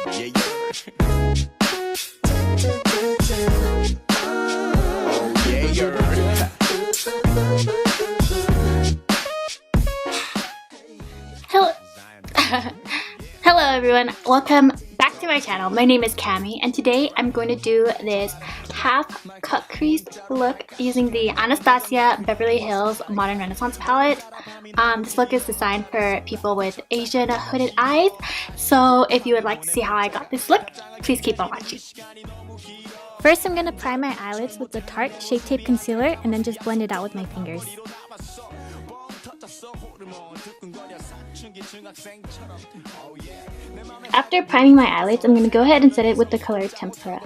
Yeah, oh, yeah. Hello. Hello everyone, welcome back to my channel. My name is Cami and today I'm going to do this half cut crease look using the Anastasia Beverly Hills Modern Renaissance palette. This look is designed for people with Asian hooded eyes, so if you would like to see how I got this look, please keep on watching. First, I'm going to prime my eyelids with the Tarte Shape Tape Concealer and then just blend it out with my fingers. After priming my eyelids, I'm going to go ahead and set it with the color Tempera.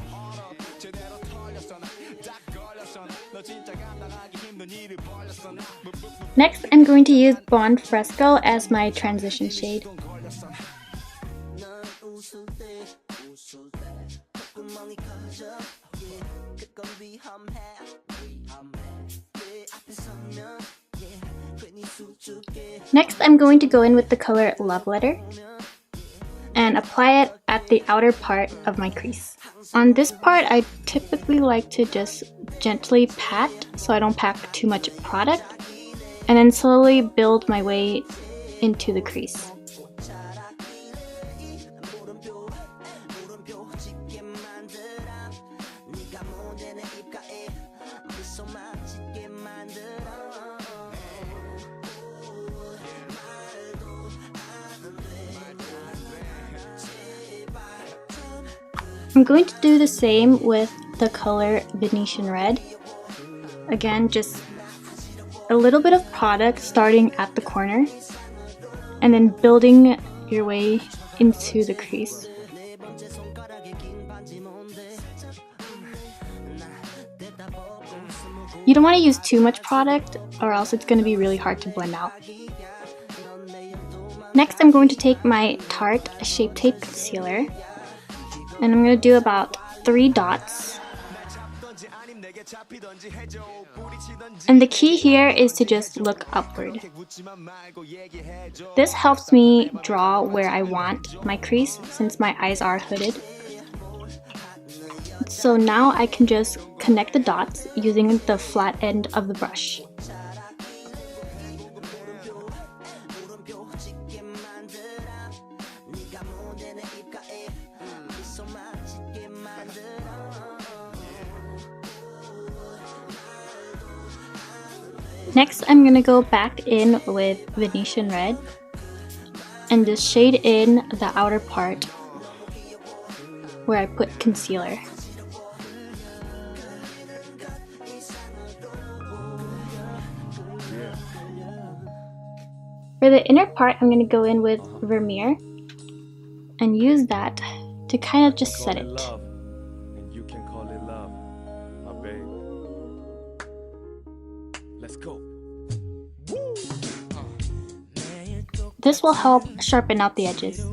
Next, I'm going to use Blonde Fresco as my transition shade. Next, I'm going to go in with the color Love Letter and apply it at the outer part of my crease. On this part, I typically like to just gently pat so I don't pack too much product, and then slowly build my way into the crease. I'm going to do the same with the color Venetian Red. Again, just a little bit of product starting at the corner and then building your way into the crease. You don't want to use too much product or else it's going to be really hard to blend out. Next, I'm going to take my Tarte Shape Tape Concealer and I'm going to do about 3 dots. And the key here is to just look upward. This helps me draw where I want my crease since my eyes are hooded. So now I can just connect the dots using the flat end of the brush. Next, I'm going to go back in with Venetian Red and just shade in the outer part where I put concealer. For the inner part, I'm going to go in with Vermeer and use that to kind of just set it. This will help sharpen out the edges.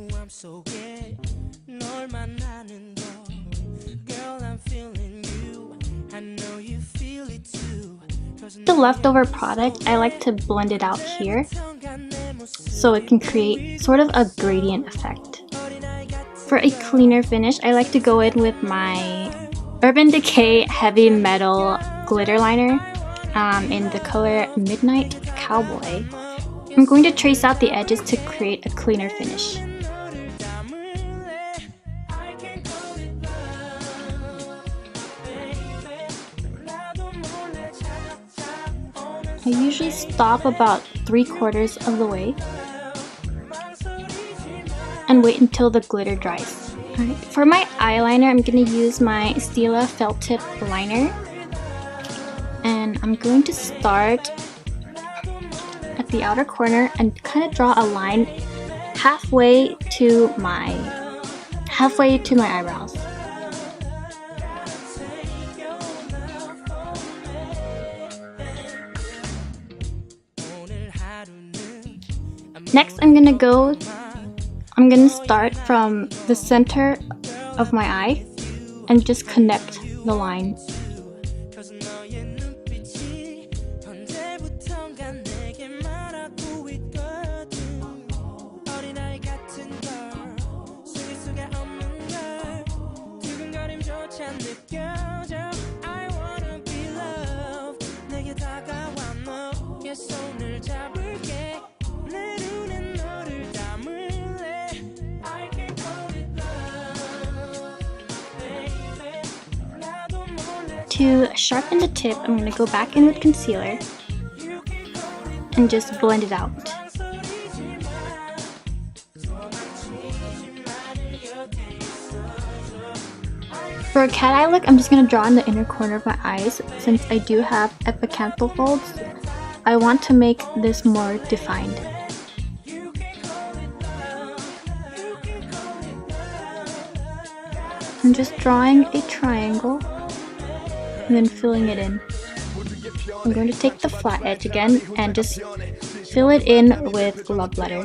The leftover product, I like to blend it out here so it can create sort of a gradient effect. For a cleaner finish, I like to go in with my Urban Decay Heavy Metal Glitter Liner in the color Midnight Cowboy. I'm going to trace out the edges to create a cleaner finish. I usually stop about 3/4 of the way and wait until the glitter dries. Right. For my eyeliner, I'm going to use my Stila Felt Tip Liner, and I'm going to start at the outer corner and kind of draw a line halfway to my eyebrows. Next, I'm gonna start from the center of my eye and just connect the lines. To sharpen the tip, I'm going to go back in with concealer and just blend it out. For a cat eye look, I'm just going to draw in the inner corner of my eyes. Since I do have epicanthal folds, I want to make this more defined. I'm just drawing a triangle and then filling it in. I'm going to take the flat edge again and just fill it in with love letter.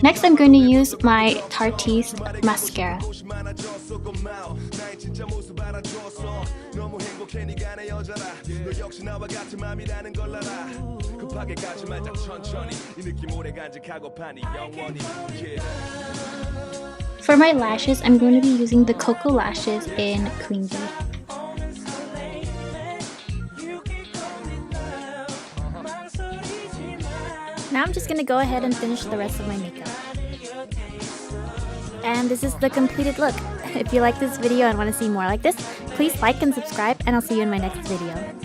Next, I'm going to use my Tarteist mascara. For my lashes, I'm going to be using the KoKo lashes in Cream Bead. Now I'm just going to go ahead and finish the rest of my makeup. And this is the completed look. If you like this video and want to see more like this, please like and subscribe, and I'll see you in my next video.